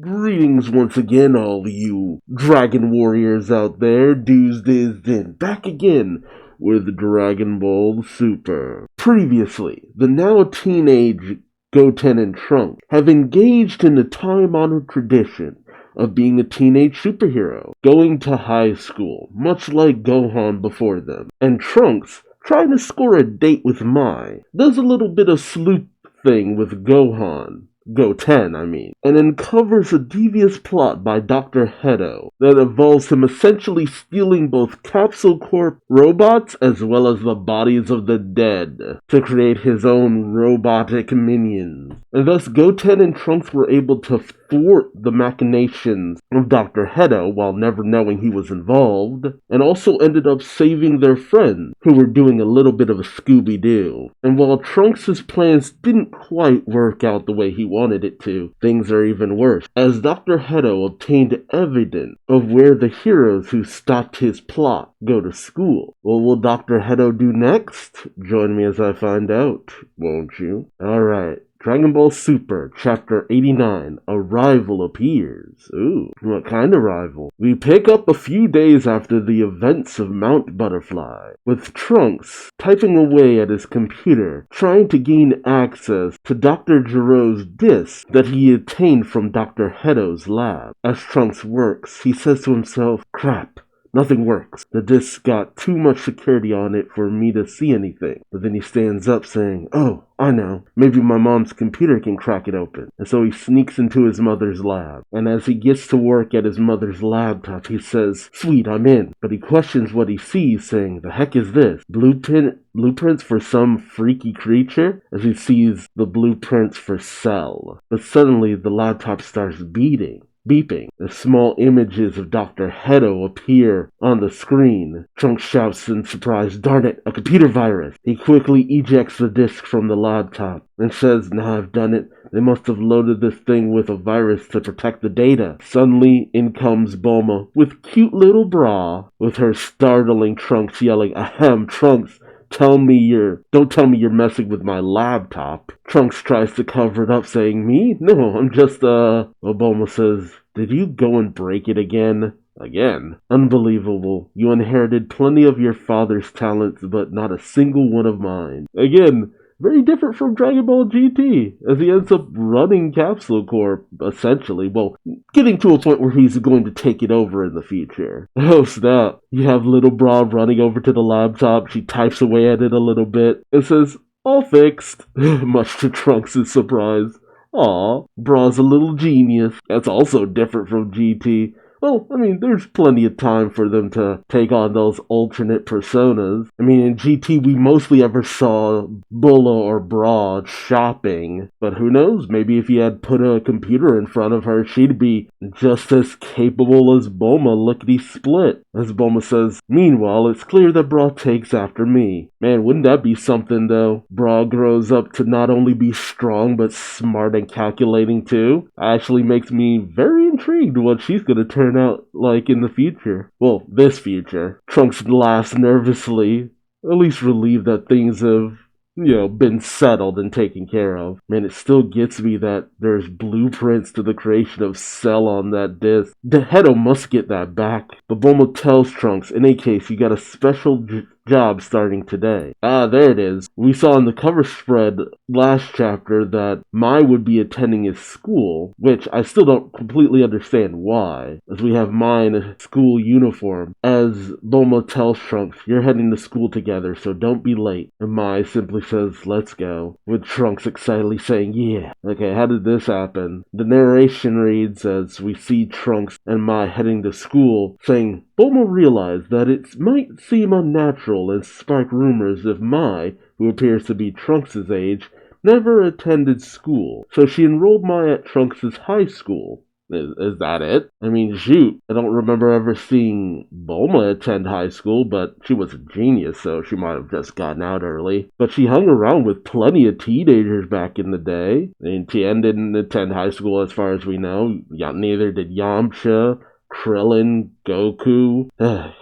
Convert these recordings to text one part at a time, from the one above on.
Greetings once again, all you dragon warriors out there. Duuz-Diz-Din back again with Dragon Ball Super. Previously, the now teenage Goten and Trunks have engaged in the time-honored tradition of being a teenage superhero, going to high school, much like Gohan before them. And Trunks, trying to score a date with Mai, does a little bit of sleuth thing with Goten, and uncovers a devious plot by Dr. Hedo that involves him essentially stealing both Capsule Corp robots as well as the bodies of the dead to create his own robotic minions. And thus Goten and Trunks were able to thwart the machinations of Dr. Hedo while never knowing he was involved, and also ended up saving their friends, who were doing a little bit of a Scooby-Doo. And while Trunks' plans didn't quite work out the way he wanted it to, things are even worse, as Dr. Hedo obtained evidence of where the heroes who stopped his plot go to school. What will Dr. Hedo do next? Join me as I find out, won't you? Alright. Dragon Ball Super, Chapter 89, A Rival Appears. Ooh, what kind of rival? We pick up a few days after the events of Mount Butterfly, with Trunks typing away at his computer, trying to gain access to Dr. Gero's disk that he obtained from Dr. Hedo's lab. As Trunks works, he says to himself, crap. Nothing works. The disc got too much security on it for me to see anything. But then he stands up saying, oh, I know. Maybe my mom's computer can crack it open. And so he sneaks into his mother's lab. And as he gets to work at his mother's laptop, he says, sweet, I'm in. But he questions what he sees, saying, the heck is this? Blueprints for some freaky creature? As he sees the blueprints for Cell. But suddenly the laptop starts beeping. The small images of Dr. Hedo appear on the screen. Trunks shouts in surprise, darn it, a computer virus. He quickly ejects the disk from the laptop and says, now I've done it. They must have loaded this thing with a virus to protect the data. Suddenly, in comes Bulma with cute little bra, with her startling Trunks yelling, ahem, Trunks, don't tell me you're messing with my laptop. Trunks tries to cover it up, saying, me? No, I'm just, Bulma says, did you go and break it again? Again? Unbelievable. You inherited plenty of your father's talents, but not a single one of mine. Again, very different from Dragon Ball GT, as he ends up running Capsule Corp, essentially. Well, getting to a point where he's going to take it over in the future. Oh snap. You have little Bra running over to the laptop, she types away at it a little bit, and says, all fixed, much to Trunks' surprise. Aw, Bra's a little genius. That's also different from GT. Well, there's plenty of time for them to take on those alternate personas. In GT, we mostly ever saw Bulla or Bra shopping. But who knows? Maybe if you had put a computer in front of her, she'd be just as capable as Bulma lickety-split. As Bulma says, meanwhile, it's clear that Bra takes after me. Man, wouldn't that be something, though? Bra grows up to not only be strong, but smart and calculating, too. Actually makes me very intrigued what she's gonna turn out like in the future. Well, this future. Trunks laughs nervously, at least relieved that things have, been settled and taken care of. Man, it still gets me that there's blueprints to the creation of Cell on that disc. The Hedo must get that back. But Bulma tells Trunks, in any case, you got a special job starting today. Ah, there it is. We saw in the cover spread last chapter that Mai would be attending his school, which I still don't completely understand why, as we have Mai in a school uniform. As Bulma tells Trunks, you're heading to school together, so don't be late. And Mai simply says, let's go, with Trunks excitedly saying, yeah. Okay, how did this happen? The narration reads as we see Trunks and Mai heading to school, saying, Bulma realized that it might seem unnatural and spark rumors if Mai, who appears to be Trunks' age, never attended school, so she enrolled Mai at Trunks' high school. Is that it? Shoot, I don't remember ever seeing Bulma attend high school, but she was a genius, so she might have just gotten out early. But she hung around with plenty of teenagers back in the day. Tien didn't attend high school as far as we know. Neither did Yamcha, Krillin, Goku,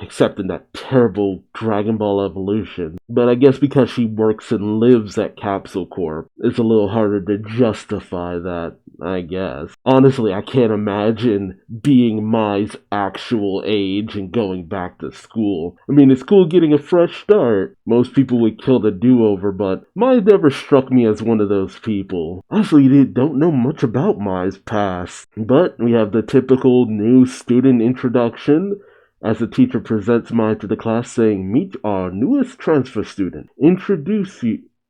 except in that terrible Dragon Ball Evolution. But I guess because she works and lives at Capsule Corp, it's a little harder to justify that I guess. Honestly, I can't imagine being Mai's actual age and going back to school. I mean, it's cool getting a fresh start. Most people would kill the do-over, but Mai never struck me as one of those people. Honestly, they don't know much about Mai's past. But we have the typical new student introduction as the teacher presents Mai to the class saying, "Meet our newest transfer student. Introduce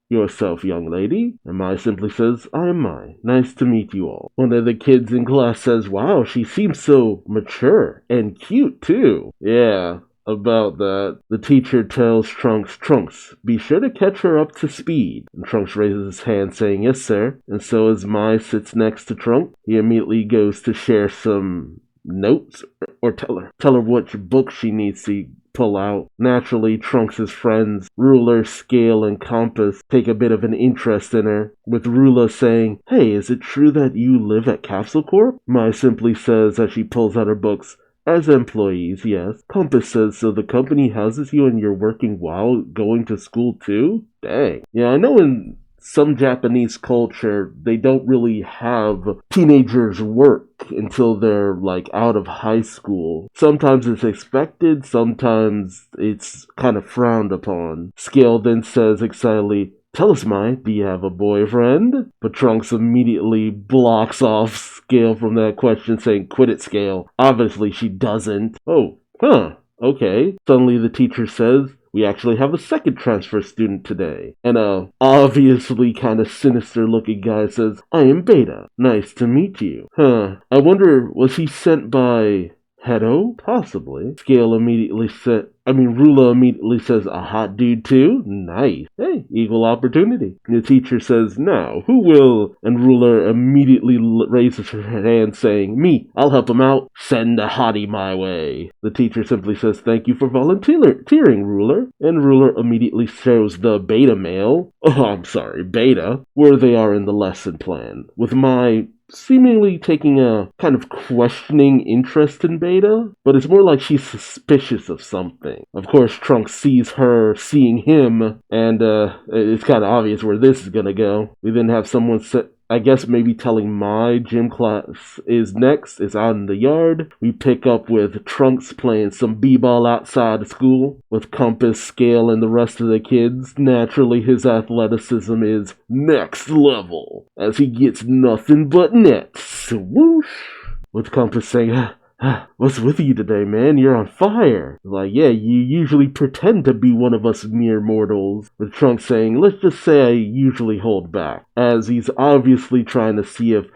yourself, young lady." And Mai simply says, "I am Mai. Nice to meet you all." One of the kids in class says, "Wow, she seems so mature and cute too." Yeah, about that. The teacher tells Trunks, "Be sure to catch her up to speed." And Trunks raises his hand saying, "Yes, sir." And so as Mai sits next to Trunks, he immediately goes to share some notes or tell her which book she needs to pull out. Naturally, Trunks' friends, Ruler, Scale, and Compass, take a bit of an interest in her, with Ruler saying, "Hey, is it true that you live at Capsule Corp?" Mai simply says as she pulls out her books, "As employees, yes." Compass says, "So the company houses you and you're working while going to school too?" Dang. Yeah, I know in some Japanese culture, they don't really have teenagers work until they're like out of high school. Sometimes it's expected, sometimes it's kind of frowned upon. Scale then says excitedly, "Tell us, Mai, do you have a boyfriend?" But Trunks immediately blocks off Scale from that question, saying, "Quit it, Scale. Obviously she doesn't." Oh, huh. Okay. Suddenly the teacher says, "We actually have a second transfer student today." And a obviously kind of sinister looking guy says, "I am Beta. Nice to meet you." Huh. I wonder, was he sent by Hedo? Possibly. Rula immediately says, "A hot dude too? Nice. Hey, equal opportunity." The teacher says, "Now, who will?" And Ruler immediately raises her hand saying, "Me, I'll help him out. Send a hottie my way." The teacher simply says, "Thank you for volunteering, Ruler." And Ruler immediately shows the beta male, beta, where they are in the lesson plan, with Mai seemingly taking a kind of questioning interest in Beta, but it's more like she's suspicious of something. Of course, Trunks sees her seeing him, and it's kind of obvious where this is gonna go. We then have someone I guess maybe telling Mai gym class is next, is out in the yard. We pick up with Trunks playing some b-ball outside of school with Compass, Scale, and the rest of the kids. Naturally, his athleticism is next level as he gets nothing but nets. Whoosh! With Compass saying, "What's with you today, man? You're on fire." Like, yeah, you usually pretend to be one of us mere mortals. With Trunks saying, "Let's just say I usually hold back," as he's obviously trying to see if,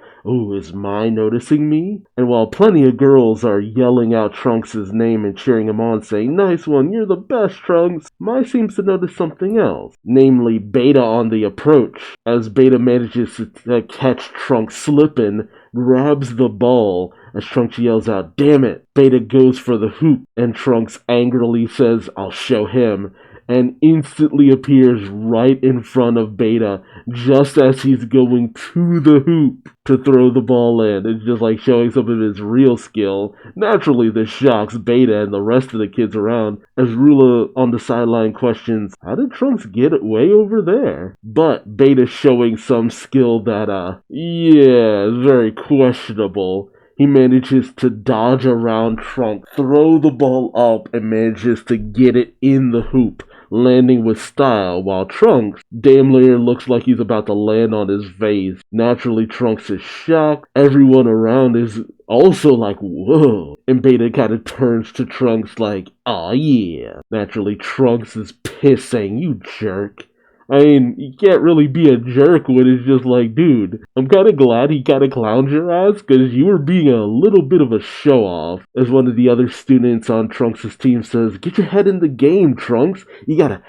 is Mai noticing me? And while plenty of girls are yelling out Trunks' name and cheering him on, saying, "Nice one, you're the best, Trunks," Mai seems to notice something else, namely Beta on the approach, as Beta manages to catch Trunks slipping, grabs the ball, as Trunks yells out, "Damn it!" Beta goes for the hoop, and Trunks angrily says, "I'll show him," and instantly appears right in front of Beta just as he's going to the hoop to throw the ball in. It's just like showing some of his real skill. Naturally, this shocks Beta and the rest of the kids around, as Rula on the sideline questions, "How did Trunks get it way over there?" But Beta showing some skill that, very questionable. He manages to dodge around Trunks, throw the ball up, and manages to get it in the hoop, landing with style, while Trunks damn near looks like he's about to land on his face. Naturally, Trunks is shocked. Everyone around is also like, "Whoa." And Beta kind of turns to Trunks like, "Aw, yeah." Naturally, Trunks is pissed, saying, "You jerk." I mean, you can't really be a jerk when it's just like, dude, I'm kind of glad he kind of clowned your ass, because you were being a little bit of a show-off. As one of the other students on Trunks' team says, "Get your head in the game, Trunks. You gotta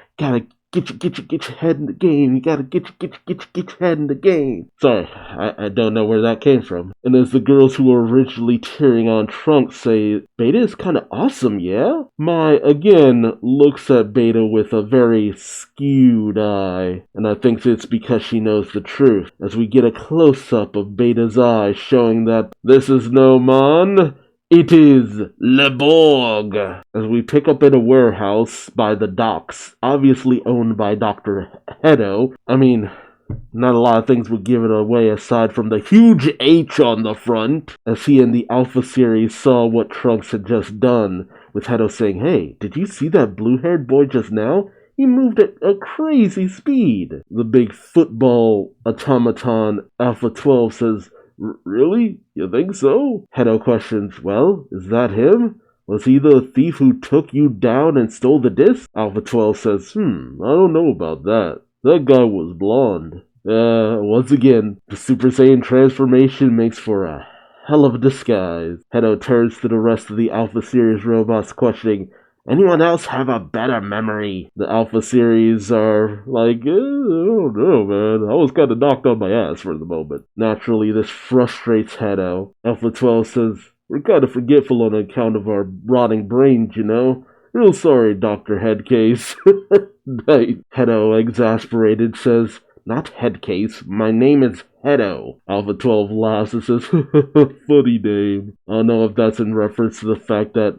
get your head in the game. You gotta get your head in the game." Sorry, I don't know where that came from. And as the girls who were originally cheering on Trunks say, "Beta is kind of awesome, yeah?" Mai again looks at Beta with a very skewed eye, and I think it's because she knows the truth, as we get a close-up of Beta's eye showing that this is no man. It is Le Borg, as we pick up in a warehouse by the docks, obviously owned by Dr. Hedo. I mean, Not a lot of things were given away aside from the huge H on the front, as he and the Alpha series saw what Trunks had just done, with Hedo saying, "Hey, did you see that blue-haired boy just now? He moved at a crazy speed." The big football automaton Alpha 12 says, "Really? You think so?" Hedo questions, "Well, is that him? Was he the thief who took you down and stole the disc?" Alpha 12 says, I don't know about that. That guy was blonde." Once again, the Super Saiyan transformation makes for a hell of a disguise. Hedo turns to the rest of the Alpha Series robots questioning, "Anyone else have a better memory?" The Alpha Series are like, I don't know, man. I was kind of knocked on my ass for the moment. Naturally, this frustrates Hedo. Alpha 12 says, "We're kind of forgetful on account of our rotting brains, you know? Real sorry, Dr. Headcase." Hedo, exasperated, says, "Not Headcase, my name is Hedo." Alpha 12 laughs and says, "Funny name." I don't know if that's in reference to the fact that,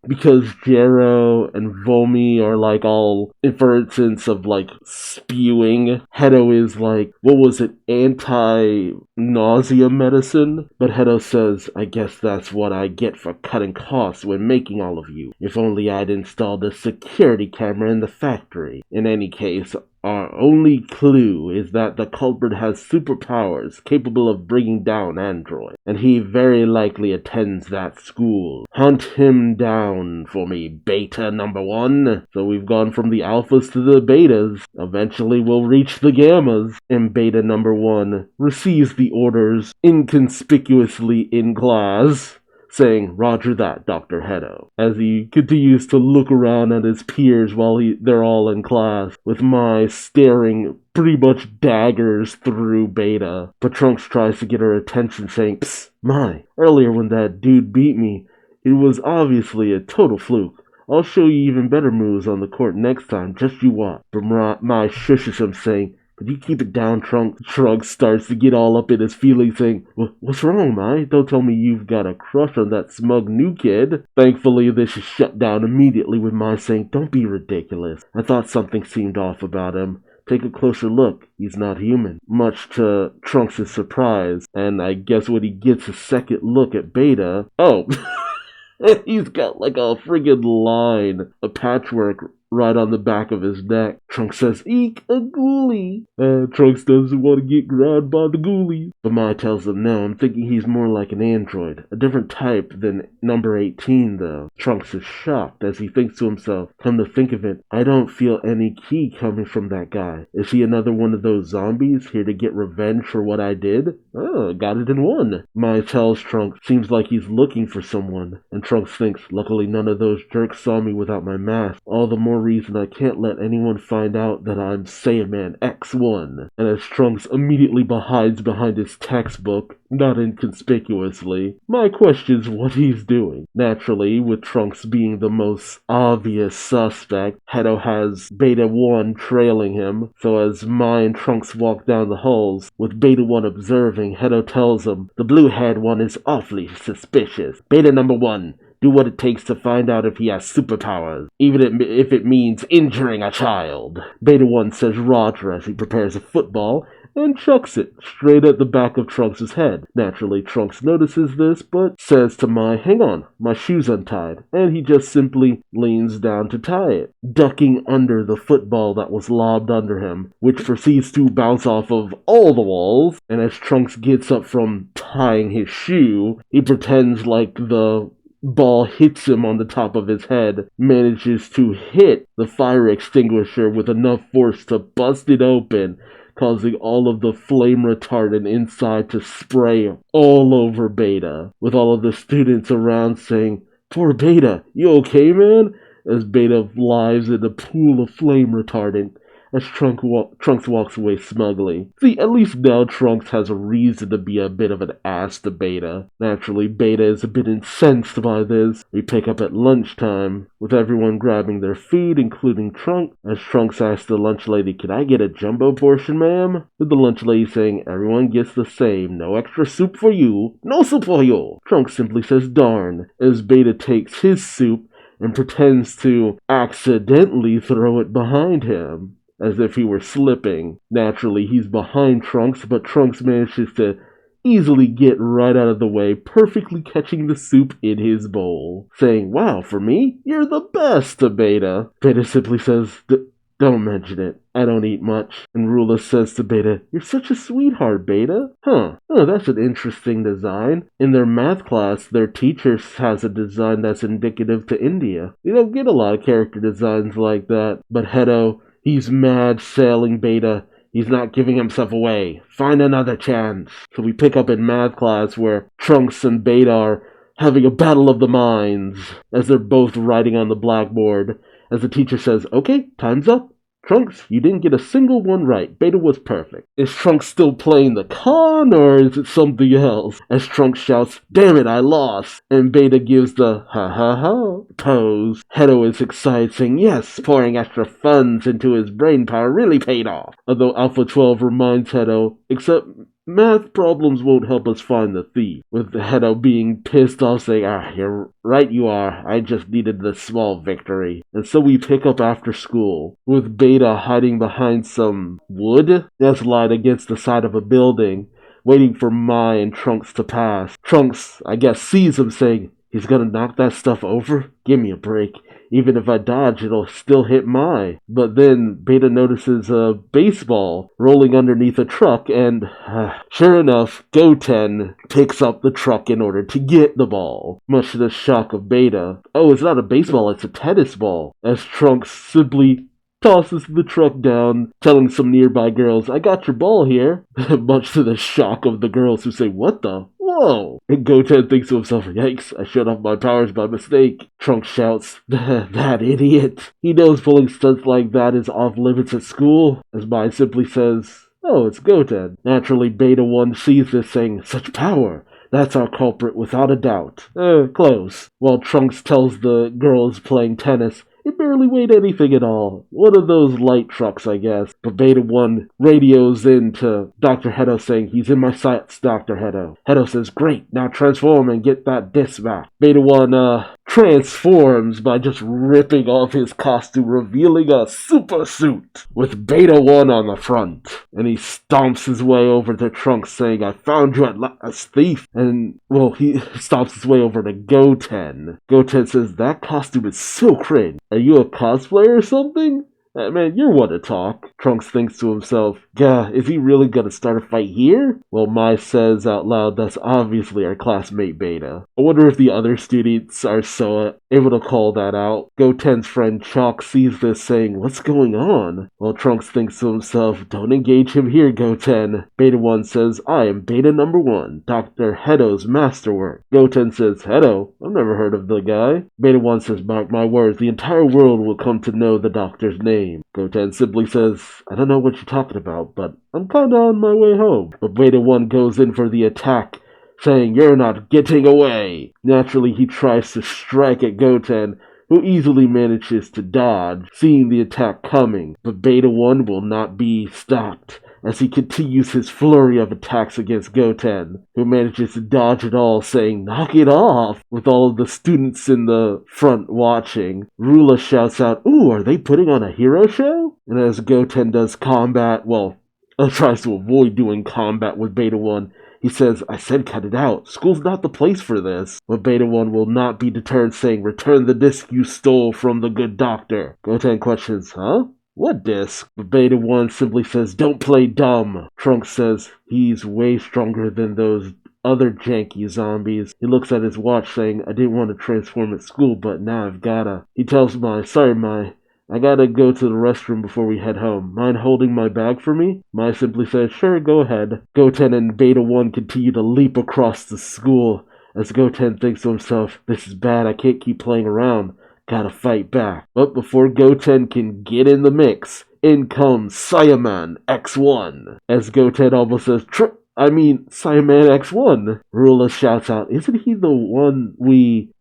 because Jero and Vomi are, all inferences of, spewing. Hedo is, what was it, anti-nausea medicine? But Hedo says, "I guess that's what I get for cutting costs when making all of you. If only I'd installed a security camera in the factory. In any case, our only clue is that the culprit has superpowers capable of bringing down androids, and he very likely attends that school. Hunt him down for me, Beta number 1. So we've gone from the Alphas to the Betas. Eventually we'll reach the Gammas, and Beta number 1 receives the orders inconspicuously in class, saying, "Roger that, Dr. Hedo," as he continues to look around at his peers while they're all in class, with Mai staring pretty much daggers through Beta. But Trunks tries to get her attention, saying, "Psst, Mai, earlier when that dude beat me, it was obviously a total fluke. I'll show you even better moves on the court next time, just you watch." But Mai shushes him, saying, "Could you keep it down, Trunks?" Trunks starts to get all up in his feelings, saying, "What's wrong, Mai? Don't tell me you've got a crush on that smug new kid." Thankfully, this is shut down immediately with Mai saying, "Don't be ridiculous. I thought something seemed off about him. Take a closer look. He's not human." Much to Trunks' surprise, and I guess when he gets a second look at Beta, he's got a friggin' line, a patchwork right on the back of his neck. Trunks says, "Eek, a ghoulie." Trunks doesn't want to get grabbed by the ghoulies. But Mai tells him, "No, I'm thinking he's more like an android. A different type than number 18, though." Trunks is shocked as he thinks to himself, "Come to think of it, I don't feel any ki coming from that guy. Is he another one of those zombies here to get revenge for what I did? Oh, got it in one." Mai tells Trunks, seems like he's looking for someone. And Trunks thinks, luckily none of those jerks saw me without my mask. All the more reason I can't let anyone find out that I'm Saiyaman X1. And as Trunks immediately hides behind his textbook, not inconspicuously, Mai questions what he's doing. Naturally, with Trunks being the most obvious suspect, Hedo has Beta 1 trailing him, so as Mai and Trunks walk down the halls, with Beta 1 observing, Hedo tells him, "The blue-haired one is awfully suspicious. Beta number 1, do what it takes to find out if he has superpowers, even if it means injuring a child." Beta 1 says Roger as he prepares a football and chucks it straight at the back of Trunks' head. Naturally, Trunks notices this, but says to Mai, "Hang on, my shoe's untied," and he just simply leans down to tie it, ducking under the football that was lobbed under him, which proceeds to bounce off of all the walls. And as Trunks gets up from tying his shoe, he pretends like the ball hits him on the top of his head, manages to hit the fire extinguisher with enough force to bust it open, causing all of the flame retardant inside to spray all over Beta, with all of the students around saying, "Poor Beta, you okay, man?" as Beta lies in a pool of flame retardant, as Trunks walks away smugly. See, at least now Trunks has a reason to be a bit of an ass to Beta. Naturally, Beta is a bit incensed by this. We pick up at lunchtime, with everyone grabbing their food, including Trunks, as Trunks asks the lunch lady, "Can I get a jumbo portion, ma'am?" With the lunch lady saying, "Everyone gets the same. No extra soup for you. No soup for you." Trunks simply says, "Darn," as Beta takes his soup and pretends to accidentally throw it behind him. as if he were slipping. Naturally, he's behind Trunks, but Trunks manages to easily get right out of the way, perfectly catching the soup in his bowl, saying, "Wow, for me, you're the best," to Beta. Beta simply says, "Don't mention it. I don't eat much." And Rula says to Beta, "You're such a sweetheart, Beta." Oh, that's an interesting design. In their math class, their teacher has a design that's indicative to India. You don't get a lot of character designs like that. But Hedo, he's mad sailing Beta. He's not giving himself away. Find another chance. So we pick up in math class where Trunks and Beta are having a battle of the minds as they're both writing on the blackboard. As the teacher says, "Okay, time's up. Trunks, you didn't get a single one right. Beta was perfect." Is Trunks still playing the con, or is it something else? As Trunks shouts, "Damn it, I lost!" And Beta gives the ha ha ha pose. Hedo is excited, saying, "Yes, pouring extra funds into his brain power really paid off." Although Alpha 12 reminds Hedo, except math problems won't help us find the thief. With Hedo being pissed off, saying, "You're right, you are. I just needed this small victory." And so we pick up after school, with Beta hiding behind some wood that's lying against the side of a building, waiting for Mai and Trunks to pass. Trunks, I guess, sees him, saying, "He's gonna knock that stuff over? Give me a break. Even if I dodge, it'll still hit Mai." But then Beta notices a baseball rolling underneath a truck, and sure enough, Goten picks up the truck in order to get the ball, much to the shock of Beta. "Oh, it's not a baseball, it's a tennis ball." As Trunks simply tosses the truck down, telling some nearby girls, "I got your ball here," much to the shock of the girls who say, "What the? Whoa!" And Goten thinks to himself, "Yikes, I shut off my powers by mistake." Trunks shouts, "That idiot. He knows pulling stunts like that is off limits at school." As Mai simply says, "Oh, it's Goten." Naturally, Beta 1 sees this, saying, "Such power. That's our culprit without a doubt." Close. While Trunks tells the girls playing tennis, it barely weighed anything at all. One of those light trucks, I guess. But Beta 1 radios in to Dr. Hedo, saying, "He's in my sights, Dr. Hedo." Hedo says, "Great, now transform and get that disc back." Beta 1 transforms by just ripping off his costume, revealing a super suit with Beta 1 on the front. And he stomps his way over to Trunks, saying, "I found you at last, thief." And, well, he stomps his way over to Goten. Goten says, "That costume is so cringe. Are you a cosplayer or something? Man, you're one to talk." Trunks thinks to himself, "Gah, is he really gonna start a fight here?" Well, Mai says out loud, "That's obviously our classmate Beta." I wonder if the other students are so able to call that out. Goten's friend Chalk sees this, saying, "What's going on?" Well, Trunks thinks to himself, "Don't engage him here, Goten." Beta 1 says, "I am Beta number 1, Dr. Hedo's masterwork." Goten says, "Hedo? I've never heard of the guy." Beta 1 says, "Mark my words, the entire world will come to know the doctor's name." Goten simply says, "I don't know what you're talking about, but I'm kinda on my way home." But Beta 1 goes in for the attack, saying, "You're not getting away." Naturally, he tries to strike at Goten, who easily manages to dodge, seeing the attack coming. But Beta 1 will not be stopped, as he continues his flurry of attacks against Goten, who manages to dodge it all, saying, "Knock it off," with all of the students in the front watching. Rula shouts out, "Ooh, are they putting on a hero show?" And as Goten does combat, tries to avoid doing combat with Beta 1, he says, "I said cut it out. School's not the place for this." But Beta 1 will not be deterred, saying, "Return the disc you stole from the good doctor." Goten questions, "Huh? What disc?" But Beta 1 simply says, "Don't play dumb." Trunks says, "He's way stronger than those other janky zombies." He looks at his watch, saying, "I didn't want to transform at school, but now I've gotta." He tells Mai, "Sorry, Mai. I gotta go to the restroom before we head home. Mind holding my bag for me?" Mai simply says, "Sure, go ahead." Goten and Beta 1 continue to leap across the school, as Goten thinks to himself, "This is bad. I can't keep playing around. Gotta fight back." But before Goten can get in the mix, in comes Saiyaman X1. As Goten almost says, Saiyaman X1. Rula shouts out, "Isn't he the one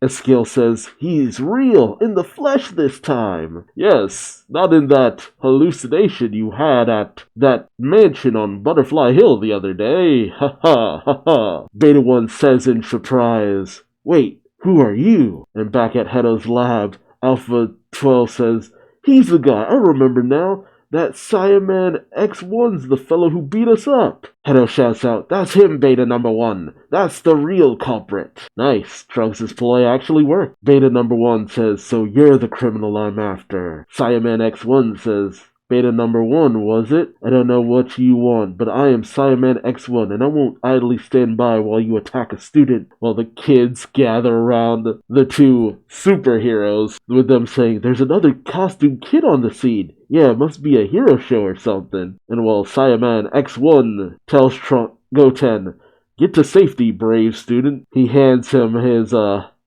Eskil says, he's real, in the flesh this time." "Yes, not in that hallucination you had at that mansion on Butterfly Hill the other day. Ha ha ha ha." Beta 1 says in surprise, "Wait, who are you?" And back at Hedo's lab, Alpha 12 says, "He's the guy, I remember now. that Saiyaman X1's the fellow who beat us up. Hedo shouts out, that's him, Beta number 1. That's the real culprit. Nice, Trunks' ploy actually worked. Beta number 1 says, so you're the criminal I'm after. Saiyaman X1 says, Beta number 1, was it? I don't know what you want, but I am Saiyaman X1, and I won't idly stand by while you attack a student. While the kids gather around the two superheroes, with them saying, there's another costume kid on the scene. Yeah, it must be a hero show or something. And while Saiyaman X1 tells Goten, get to safety, brave student, he hands him his,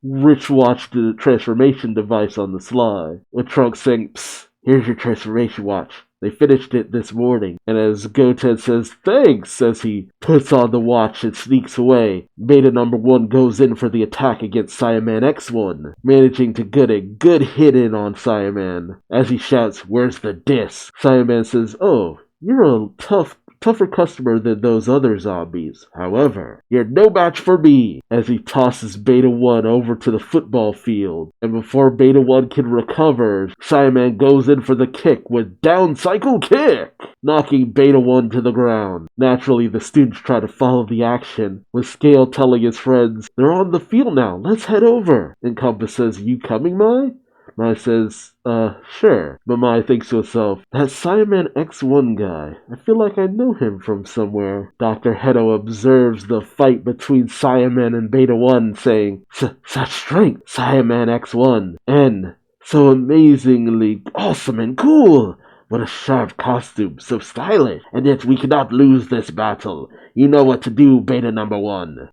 rich watch transformation device on the sly. With Trunks saying, psst, here's your transformation watch. They finished it this morning. And as Goten says, thanks, as he puts on the watch and sneaks away, Beta number 1 goes in for the attack against Saiyaman X1, managing to get a good hit in on Saiyaman. As he shouts, where's the disc? Saiyaman says, oh, you're a tougher customer than those other zombies. However, you're no match for me, as he tosses Beta 1 over to the football field. And before Beta 1 can recover, Saiyaman goes in for the kick with down cycle kick, knocking Beta 1 to the ground. Naturally, the students try to follow the action, with Scale telling his friends, they're on the field now, let's head over. And Compass says, you coming, Mai? Mai says, sure. But Mai thinks to herself, that Saiyaman X1 guy, I feel like I know him from somewhere. Dr. Hedo observes the fight between Saiyaman and Beta 1, saying, such strength, Saiyaman X1, and so amazingly awesome and cool. What a sharp costume, so stylish, and yet we cannot lose this battle. You know what to do, Beta number 1.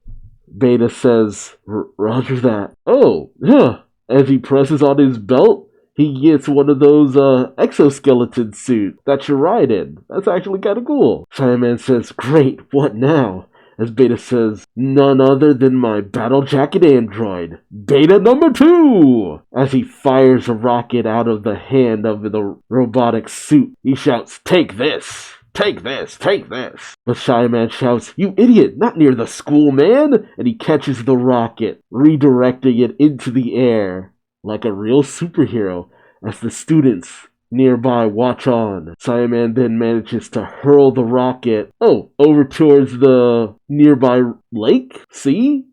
Beta says, roger that. Oh, yeah. As he presses on his belt, he gets one of those exoskeleton suits that you ride in. That's actually kind of cool. Saiyaman says, great, what now? As Beta says, none other than my battle jacket android, Beta number 2! As he fires a rocket out of the hand of the robotic suit, he shouts, take this! Take this! Take this! But Saiyaman shouts, you idiot! Not near the school, man! And he catches the rocket, redirecting it into the air, like a real superhero, as the students nearby watch on. Saiyaman then manages to hurl the rocket, over towards the nearby lake? See?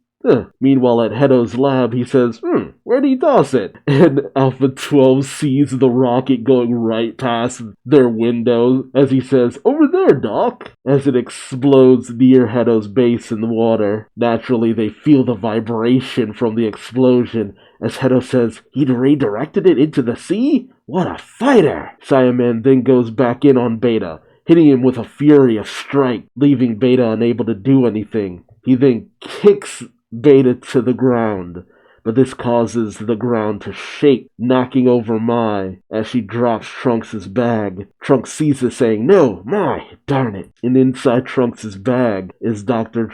Meanwhile, at Hedo's lab, he says, where'd he toss it? And Alpha 12 sees the rocket going right past their window as he says, over there, Doc! As it explodes near Hedo's base in the water. Naturally, they feel the vibration from the explosion as Hedo says, he'd redirected it into the sea? What a fighter! Saiyaman then goes back in on Beta, hitting him with a fury of strike, leaving Beta unable to do anything. He then kicks Beta to the ground, but this causes the ground to shake, knocking over Mai as she drops Trunks' bag. Trunks sees this saying, no, Mai, darn it. And inside Trunks' bag is Dr.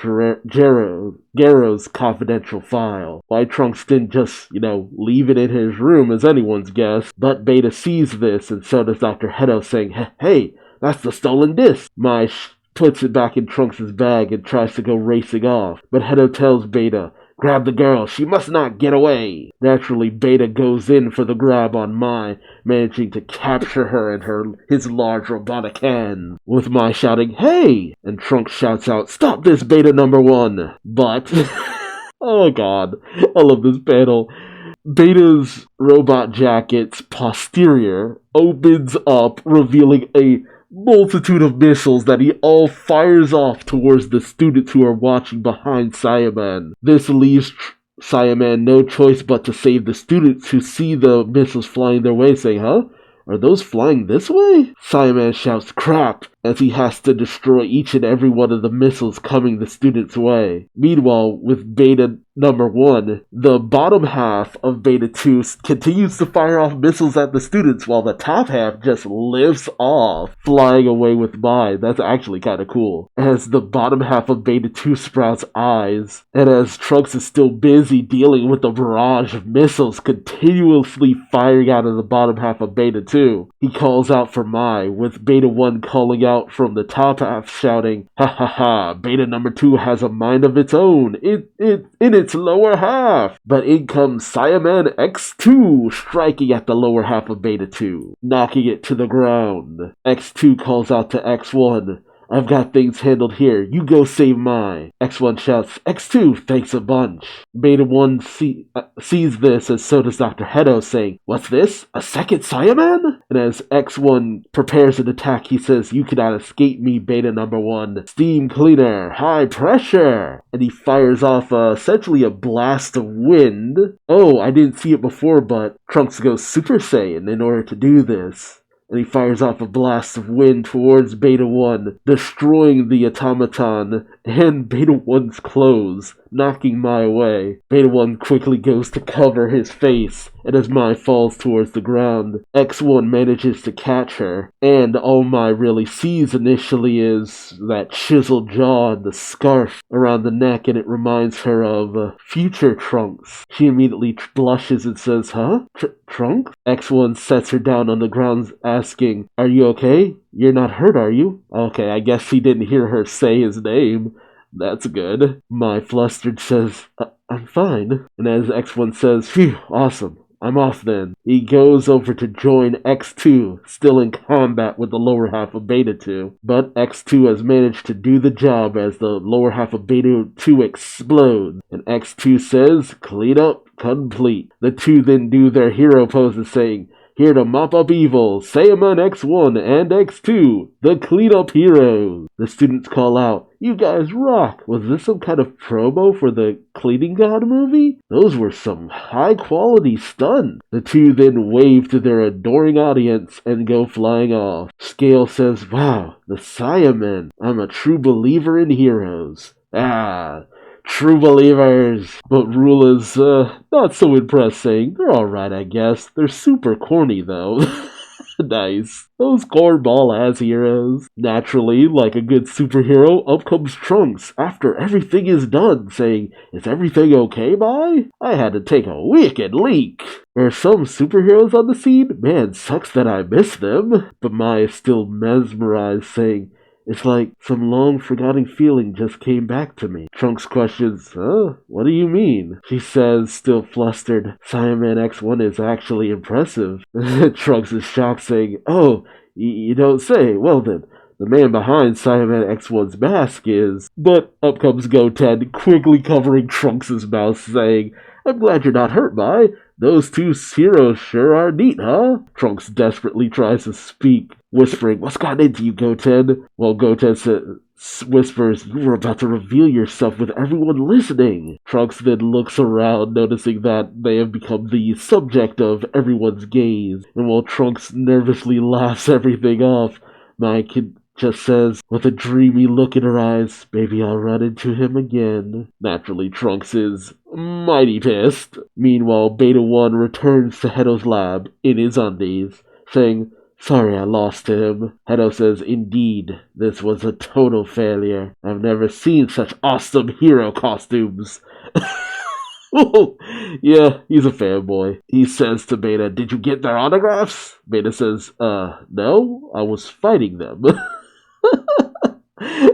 Gero's confidential file. Why Trunks didn't just, leave it in his room is anyone's guess, but Beta sees this and so does Dr. Hedo saying, hey, that's the stolen disc. Mai puts it back in Trunks' bag and tries to go racing off, but Hedo tells Beta, grab the girl, she must not get away. Naturally, Beta goes in for the grab on Mai, managing to capture her in his large robotic hand, with Mai shouting, hey! And Trunks shouts out, stop this, Beta number 1! But, oh god, I love this panel. Beta's robot jacket's posterior opens up, revealing a multitude of missiles that he all fires off towards the students who are watching behind Saiyaman. This leaves Saiyaman no choice but to save the students who see the missiles flying their way, saying, huh? Are those flying this way? Saiyaman shouts crap as he has to destroy each and every one of the missiles coming the students' way. Meanwhile, with Beta number 1, the bottom half of Beta 2 continues to fire off missiles at the students while the top half just lifts off, flying away with Mai. That's actually kind of cool. As the bottom half of Beta 2 sprouts eyes, and as Trunks is still busy dealing with the barrage of missiles continuously firing out of the bottom half of Beta 2, he calls out for Mai, with Beta 1 calling out out from the top half shouting, "Ha ha ha, Beta number 2 has a mind of its own, in its lower half." But in comes Saiyaman X2, striking at the lower half of Beta 2, knocking it to the ground. X2 calls out to X1, "I've got things handled here. You go save Mai." X1 shouts, "X2, thanks a bunch." Beta 1 sees this, and so does Dr. Hedo, saying, "What's this? A second Saiyaman?" And as X1 prepares an attack, he says, "You cannot escape me, Beta number 1. Steam cleaner, high pressure." And he fires off essentially a blast of wind. Oh, I didn't see it before, but Trunks goes Super Saiyan in order to do this. And he fires off a blast of wind towards Beta 1, destroying the automaton and Beta 1's clothes, knocking Mai away. Beta 1 quickly goes to cover his face, and as Mai falls towards the ground, X1 manages to catch her, and all Mai really sees initially is that chiseled jaw and the scarf around the neck, and it reminds her of future Trunks. She immediately blushes and says, "Huh? Trunks?" X1 sets her down on the ground, asking, "Are you okay? You're not hurt, are you?" Okay, I guess he didn't hear her say his name. That's good. Mai flustered says, "I'm fine." And as X1 says, "Phew, awesome. I'm off then." He goes over to join X2, still in combat with the lower half of Beta 2. But X2 has managed to do the job as the lower half of Beta 2 explodes. And X2 says, "Clean up, complete." The two then do their hero poses saying, "Here to mop up evil, Saiyaman X1 and X2, the cleanup heroes." The students call out, "You guys rock! Was this some kind of promo for the Cleaning God movie? Those were some high-quality stunts." The two then wave to their adoring audience and go flying off. Scale says, "Wow, the Saiyaman. I'm a true believer in heroes." True believers. But Rule is not so impressed, saying, "They're alright, I guess. They're super corny, though." Nice. Those cornball-ass heroes. Naturally, like a good superhero, up comes Trunks after everything is done, saying, "Is everything okay, Mai? I had to take a wicked leak." There are some superheroes on the scene? Man, sucks that I missed them. But Mai is still mesmerized, saying, "It's like some long-forgotten feeling just came back to me." Trunks questions, "What do you mean?" She says, still flustered, "Saiyaman X1 is actually impressive." Trunks is shocked, saying, "Oh, you don't say. Well then, the man behind Saiyaman X1's mask is..." But up comes Goten, quickly covering Trunks' mouth, saying, "I'm glad you're not hurt, Mai. Those two heroes sure are neat, huh?" Trunks desperately tries to speak, whispering, "What's gotten into you, Goten?" While Goten whispers, "You were about to reveal yourself with everyone listening." Trunks then looks around, noticing that they have become the subject of everyone's gaze. And while Trunks nervously laughs everything off, Mai just says, with a dreamy look in her eyes, "Maybe I'll run into him again." Naturally, Trunks is mighty pissed. Meanwhile, Beta 1 returns to Hedo's lab in his undies, saying, "Sorry I lost him." Hedo says, "Indeed, this was a total failure. I've never seen such awesome hero costumes." Yeah, he's a fanboy. He says to Beta, "Did you get their autographs?" Beta says, no, I was fighting them."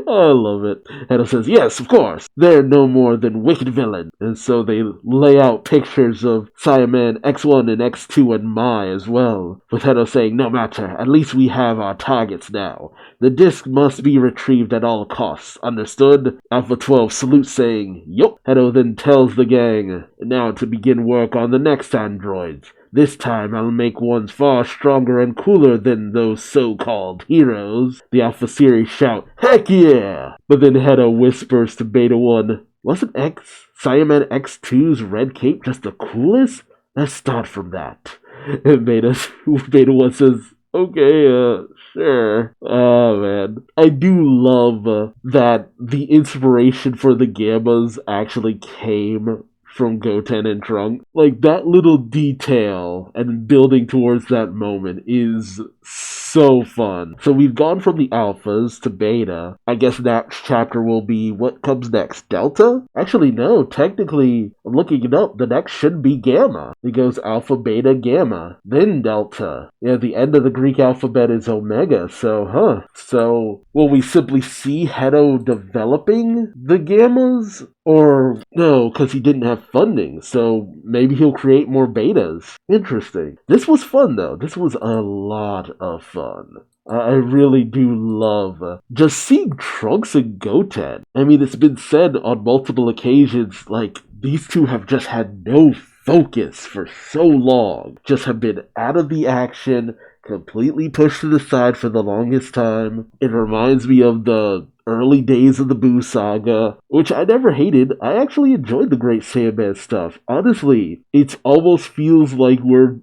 I love it. Hedo says, "Yes, of course. They're no more than wicked villains." And so they lay out pictures of Saiyaman X1 and X2 and Mai as well, with Hedo saying, "No matter, at least we have our targets now. The disc must be retrieved at all costs. Understood?" Alpha 12 salutes, saying, "Yup." Hedo then tells the gang, "Now to begin work on the next androids. This time I'll make ones far stronger and cooler than those so-called heroes." The Alpha series shout, "Heck yeah!" But then Hedo whispers to Beta 1, "Wasn't Saiyaman X2's red cape just the coolest? Let's start from that." And Beta 1 says, "Okay, sure." Oh man. I do love that the inspiration for the Gammas actually came from Goten and Trunks. Like, that little detail and building towards that moment is so fun. So we've gone from the alphas to beta. I guess next chapter will be what comes next, delta? Actually, no, technically, I'm looking it up, the next should be gamma. It goes alpha, beta, gamma, then delta. Yeah, the end of the Greek alphabet is omega, so, So, will we simply see Hedo developing the gammas? Or, no, because he didn't have funding, so maybe he'll create more betas. Interesting. This was fun, though. This was a lot of fun. I really do love just seeing Trunks and Goten. I mean, it's been said on multiple occasions, like, these two have just had no focus for so long. Just have been out of the action, completely pushed to the side for the longest time. It reminds me of the early days of the Boo Saga, which I never hated. I actually enjoyed the Great Sandman stuff. Honestly, it almost feels like we're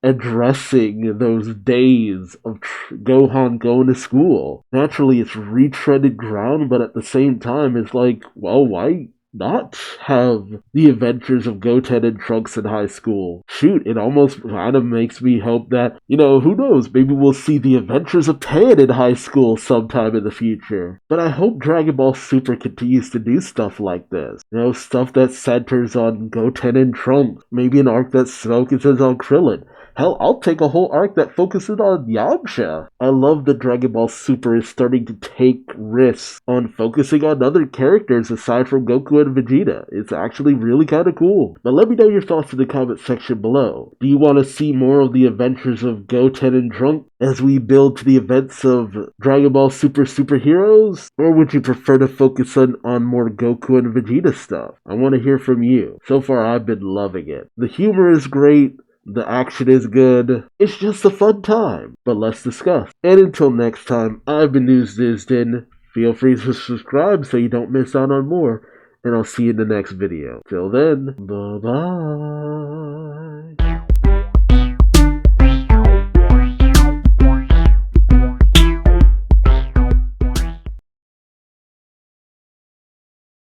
addressing those days of Gohan going to school. Naturally, it's retreaded ground, but at the same time, it's like, well, why not have the adventures of Goten and Trunks in high school? Shoot, it almost kind of makes me hope that, who knows, maybe we'll see the adventures of Pan in high school sometime in the future. But I hope Dragon Ball Super continues to do stuff like this. Stuff that centers on Goten and Trunks. Maybe an arc that focuses on Krillin. Hell, I'll take a whole arc that focuses on Yamcha. I love that Dragon Ball Super is starting to take risks on focusing on other characters aside from Goku and Vegeta. It's actually really kind of cool. But let me know your thoughts in the comment section below. Do you want to see more of the adventures of Goten and Trunks as we build to the events of Dragon Ball Super Superheroes? Or would you prefer to focus on more Goku and Vegeta stuff? I want to hear from you. So far, I've been loving it. The humor is great. The action is good. It's just a fun time. But let's discuss. And until next time, I've been Duuz-Diz-Din. Feel free to subscribe so you don't miss out on more. And I'll see you in the next video. Till then, bye-bye.